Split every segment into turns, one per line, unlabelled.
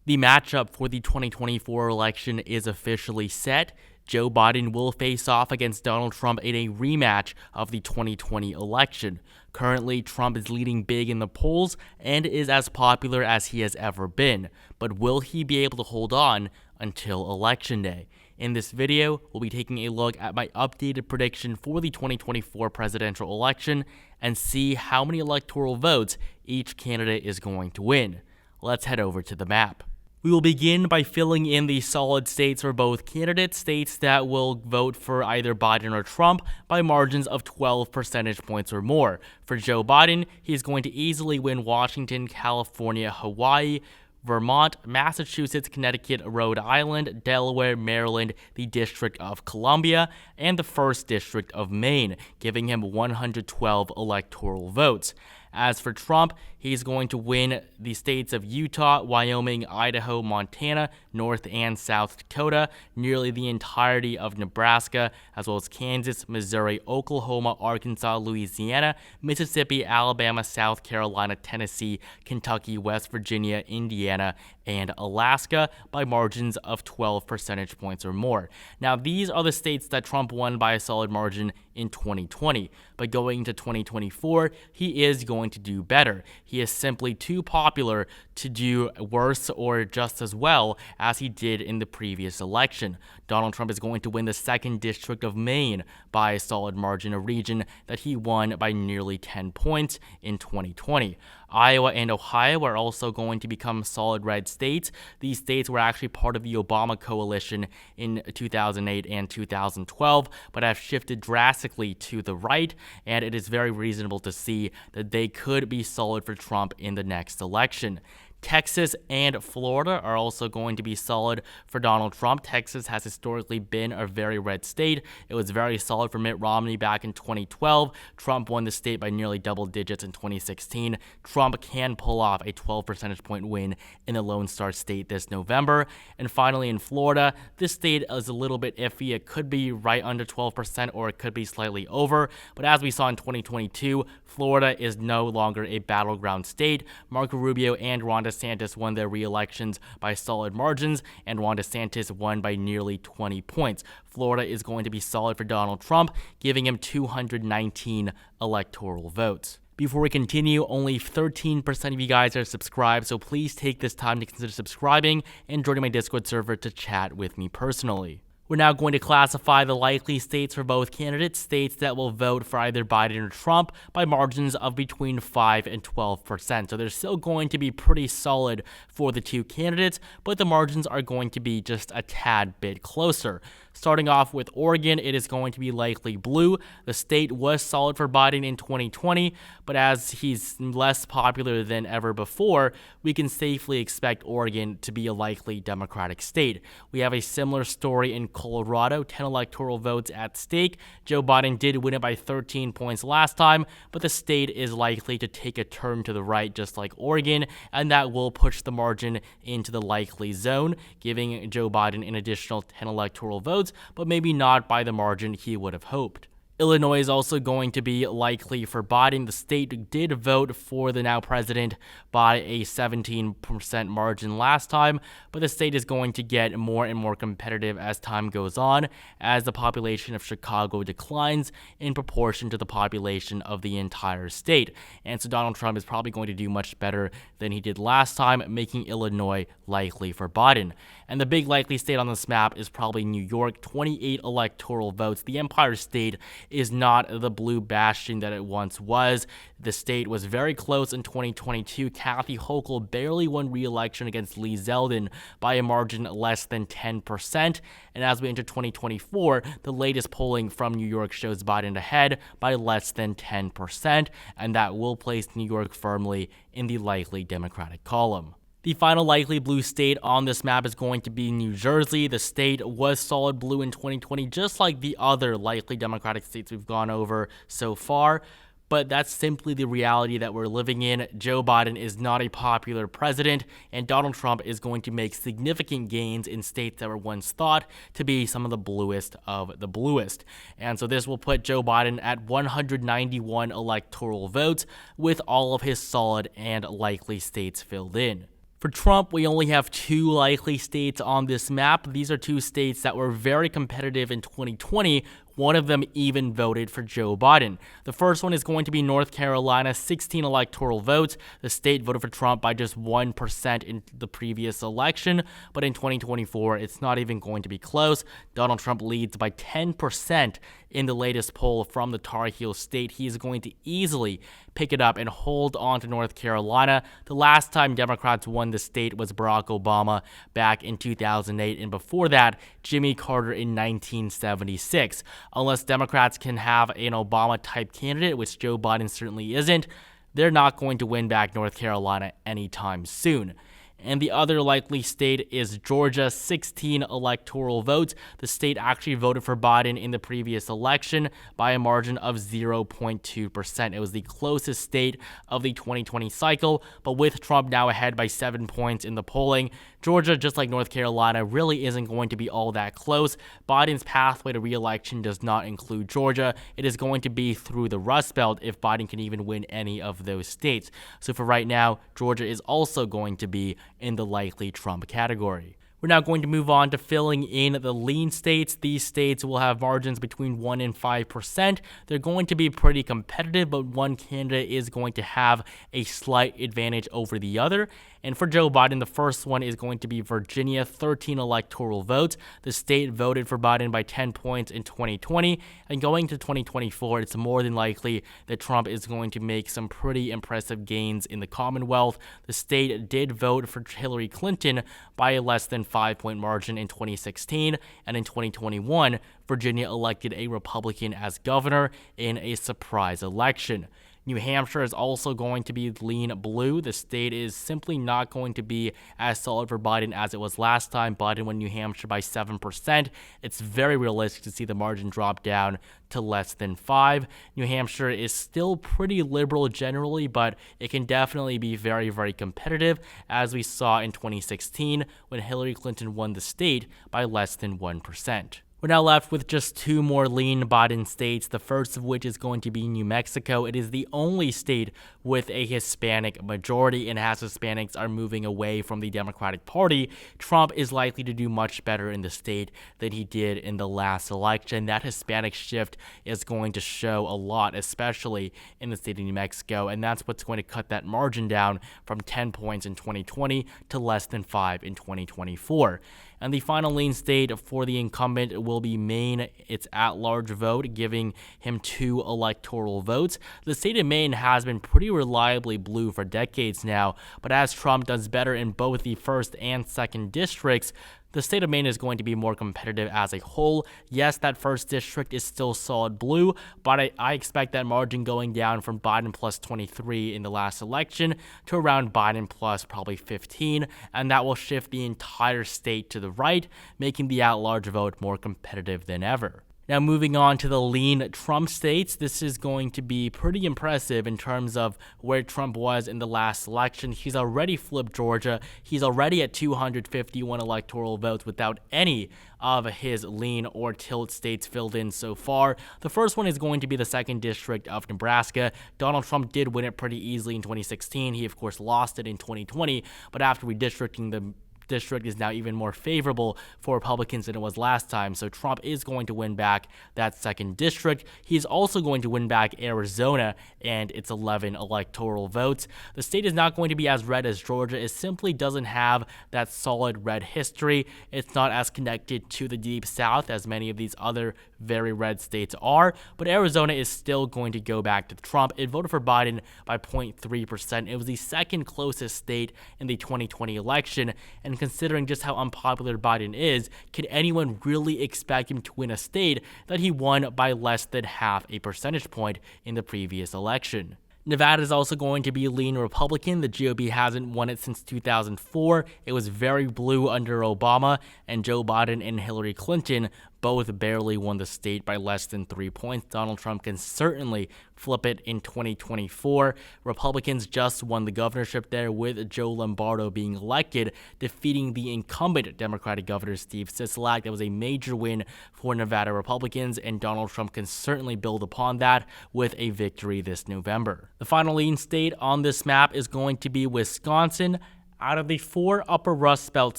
The matchup for the 2024 election is officially set. Joe Biden will face off against Donald Trump in a rematch of the 2020 election. Currently, Trump is leading big in the polls and is as popular as he has ever been. But will he be able to hold on until Election Day? In this video, we'll be taking a look at my updated prediction for the 2024 presidential election and see how many electoral votes each candidate is going to win. Let's head over to the map. We will begin by filling in the solid states for both candidates, states that will vote for either Biden or Trump by margins of 12 percentage points or more. For Joe Biden, he is going to easily win Washington, California, Hawaii, Vermont, Massachusetts, Connecticut, Rhode Island, Delaware, Maryland, the District of Columbia, and the 1st District of Maine, giving him 112 electoral votes. As for Trump, he's going to win the states of Utah, Wyoming, Idaho, Montana, North and South Dakota, nearly the entirety of Nebraska, as well as Kansas, Missouri, Oklahoma, Arkansas, Louisiana, Mississippi, Alabama, South Carolina, Tennessee, Kentucky, West Virginia, Indiana, and Alaska by margins of 12 percentage points or more. Now, these are the states that Trump won by a solid margin in 2020, but going into 2024, he is going to do better. He is simply too popular to do worse or just as well as he did in the previous election. Donald Trump is going to win the 2nd District of Maine by a solid margin, a region that he won by nearly 10 points in 2020. Iowa and Ohio are also going to become solid red states. These states were actually part of the Obama coalition in 2008 and 2012, but have shifted drastically to the right, and it is very reasonable to see that they could be solid for Trump in the next election. Texas and Florida are also going to be solid for Donald Trump. Texas has historically been a very red state. It was very solid for Mitt Romney back in 2012. Trump won the state by nearly double digits in 2016. Trump can pull off a 12 percentage point win in the Lone Star State this November. And finally, in Florida, this state is a little bit iffy. It could be right under 12% or it could be slightly over. But as we saw in 2022, Florida is no longer a battleground state. Marco Rubio and Ron DeSantis won their re-elections by solid margins, and Ron DeSantis won by nearly 20 points. Florida is going to be solid for Donald Trump, giving him 219 electoral votes. Before we continue, only 13% of you guys are subscribed, so please take this time to consider subscribing and joining my Discord server to chat with me personally. We're now going to classify the likely states for both candidates, states that will vote for either Biden or Trump by margins of between 5 and 12%. So they're still going to be pretty solid for the two candidates, but the margins are going to be just a tad bit closer. Starting off with Oregon, it is going to be likely blue. The state was solid for Biden in 2020, but as he's less popular than ever before, we can safely expect Oregon to be a likely Democratic state. We have a similar story in Colorado, 10 electoral votes at stake. Joe Biden did win it by 13 points last time, but the state is likely to take a turn to the right just like Oregon, and that will push the margin into the likely zone, giving Joe Biden an additional 10 electoral votes, but maybe not by the margin he would have hoped. Illinois is also going to be likely for Biden. The state did vote for the now president by a 17% margin last time, but the state is going to get more and more competitive as time goes on, as the population of Chicago declines in proportion to the population of the entire state. And so Donald Trump is probably going to do much better than he did last time, making Illinois likely for Biden. And the big likely state on this map is probably New York, 28 electoral votes. The Empire State is not the blue bastion that it once was. The state was very close in 2022. Kathy Hochul barely won re-election against Lee Zeldin by a margin less than 10%. And as we enter 2024, the latest polling from New York shows Biden ahead by less than 10%, and that will place New York firmly in the likely Democratic column. The final likely blue state on this map is going to be New Jersey. The state was solid blue in 2020, just like the other likely Democratic states we've gone over so far. But that's simply the reality that we're living in. Joe Biden is not a popular president, and Donald Trump is going to make significant gains in states that were once thought to be some of the bluest of the bluest. And so this will put Joe Biden at 191 electoral votes, with all of his solid and likely states filled in. For For Trump, we only have two likely states on this map. These are two states that were very competitive in 2020. One of them even voted for Joe Biden. The first one is going to be North Carolina, 16 electoral votes. The state voted for Trump by just 1% in the previous election, but in 2024, it's not even going to be close. Donald Trump leads by 10% in the latest poll from the Tar Heel state. He is going to easily pick it up and hold on to North Carolina. The last time Democrats won the state was Barack Obama back in 2008, and before that, Jimmy Carter in 1976. Unless Democrats can have an Obama-type candidate, which Joe Biden certainly isn't, they're not going to win back North Carolina anytime soon. And the other likely state is Georgia, 16 electoral votes. The state actually voted for Biden in the previous election by a margin of 0.2%. It was the closest state of the 2020 cycle, but with Trump now ahead by 7 points in the polling, Georgia, just like North Carolina, really isn't going to be all that close. Biden's pathway to re-election does not include Georgia. It is going to be through the Rust Belt if Biden can even win any of those states. So for right now, Georgia is also going to be in the likely Trump category. We're now going to move on to filling in the lean states. These states will have margins between 1 and 5%. They're going to be pretty competitive, but one candidate is going to have a slight advantage over the other. And for Joe Biden, the first one is going to be Virginia, 13 electoral votes. The state voted for Biden by 10 points in 2020. And going to 2024, it's more than likely that Trump is going to make some pretty impressive gains in the Commonwealth. The state did vote for Hillary Clinton by a less than 5-point margin in 2016. And in 2021, Virginia elected a Republican as governor in a surprise election. New Hampshire is also going to be lean blue. The state is simply not going to be as solid for Biden as it was last time. Biden won New Hampshire by 7%. It's very realistic to see the margin drop down to less than 5. New Hampshire is still pretty liberal generally, but it can definitely be very, very competitive, as we saw in 2016 when Hillary Clinton won the state by less than 1%. We're now left with just two more lean Biden states, the first of which is going to be New Mexico. It is the only state with a Hispanic majority, and as Hispanics are moving away from the Democratic Party, Trump is likely to do much better in the state than he did in the last election. That Hispanic shift is going to show a lot, especially in the state of New Mexico, and that's what's going to cut that margin down from 10 points in 2020 to less than 5 in 2024. And the final lean state for the incumbent will be Maine. It's at-large vote, giving him 2 electoral votes. The state of Maine has been pretty reliably blue for decades now, but as Trump does better in both the 1st and 2nd districts, the state of Maine is going to be more competitive as a whole. Yes, that 1st district is still solid blue, but I expect that margin going down from Biden plus 23 in the last election to around Biden plus probably 15, and that will shift the entire state to the right, making the at-large vote more competitive than ever. Now, moving on to the lean Trump states, this is going to be pretty impressive in terms of where Trump was in the last election. He's already flipped Georgia. He's already at 251 electoral votes without any of his lean or tilt states filled in so far. The first one is going to be the 2nd district of Nebraska. Donald Trump did win it pretty easily in 2016. He, of course, lost it in 2020, but after redistricting, the district is now even more favorable for Republicans than it was last time, so Trump is going to win back that 2nd district. He's also going to win back Arizona and its 11 electoral votes. The state is not going to be as red as Georgia. It simply doesn't have that solid red history. It's not as connected to the Deep South as many of these other very red states are, but Arizona is still going to go back to Trump. It voted for Biden by 0.3%. It was the 2nd closest state in the 2020 election, and considering just how unpopular Biden is, can anyone really expect him to win a state that he won by less than half a percentage point in the previous election? Nevada is also going to be lean Republican. The GOP hasn't won it since 2004. It was very blue under Obama, and Joe Biden and Hillary Clinton both barely won the state by less than 3 points. Donald Trump can certainly flip it in 2024. Republicans just won the governorship there with Joe Lombardo being elected, defeating the incumbent Democratic governor Steve Sisolak. That was a major win for Nevada Republicans, and Donald Trump can certainly build upon that with a victory this November. The final lean state on this map is going to be Wisconsin. Out of the 4 upper Rust Belt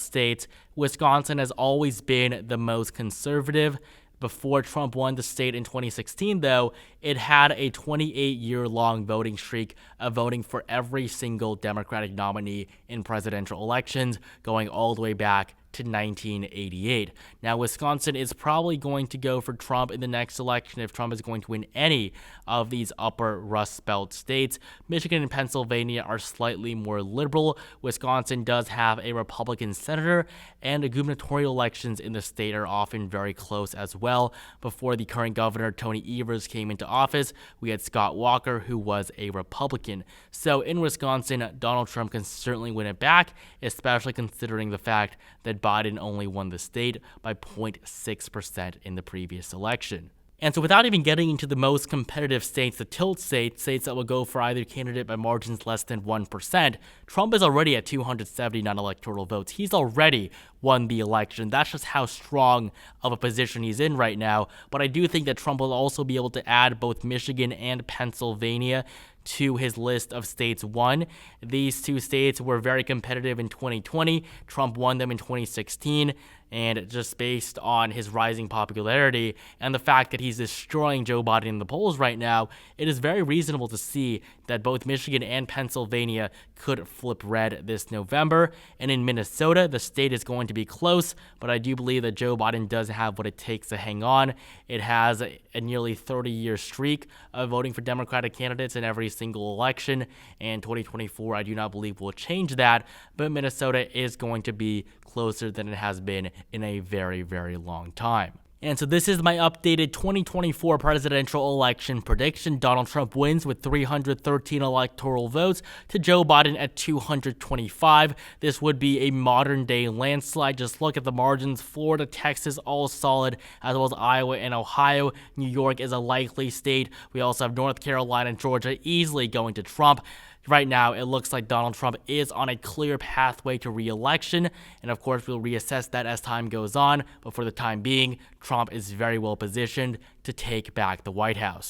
states, Wisconsin has always been the most conservative. Before Trump won the state in 2016, though, it had a 28-year-long voting streak of voting for every single Democratic nominee in presidential elections, going all the way back to 1988. Now, Wisconsin is probably going to go for Trump in the next election if Trump is going to win any of these upper Rust Belt states. Michigan and Pennsylvania are slightly more liberal. Wisconsin does have a Republican senator, and the gubernatorial elections in the state are often very close as well. Before the current governor, Tony Evers, came into office, we had Scott Walker, who was a Republican. So in Wisconsin, Donald Trump can certainly win it back, especially considering the fact that Biden only won the state by 0.6% in the previous election. And so without even getting into the most competitive states, the tilt states that will go for either candidate by margins less than 1%, Trump is already at 270 non-electoral votes. He's already won the election. That's just how strong of a position he's in right now. But I do think that Trump will also be able to add both Michigan and Pennsylvania to his list of states won. These 2 states were very competitive in 2020. Trump won them in 2016. And just based on his rising popularity and the fact that he's destroying Joe Biden in the polls right now, it is very reasonable to see that both Michigan and Pennsylvania could flip red this November. And in Minnesota, the state is going to be close, but I do believe that Joe Biden does have what it takes to hang on. It has a nearly 30-year streak of voting for Democratic candidates in every single election, and 2024 I do not believe will change that, but Minnesota is going to be closer than it has been in a very, very long time. And so this is my updated 2024 presidential election prediction. Donald Trump wins with 313 electoral votes to Joe Biden at 225. This would be a modern-day landslide. Just look at the margins. Florida, Texas, all solid, as well as Iowa and Ohio. New York is a likely state. We also have North Carolina and Georgia easily going to Trump. Right now, it looks like Donald Trump is on a clear pathway to re-election, and of course, we'll reassess that as time goes on, but for the time being, Trump is very well positioned to take back the White House.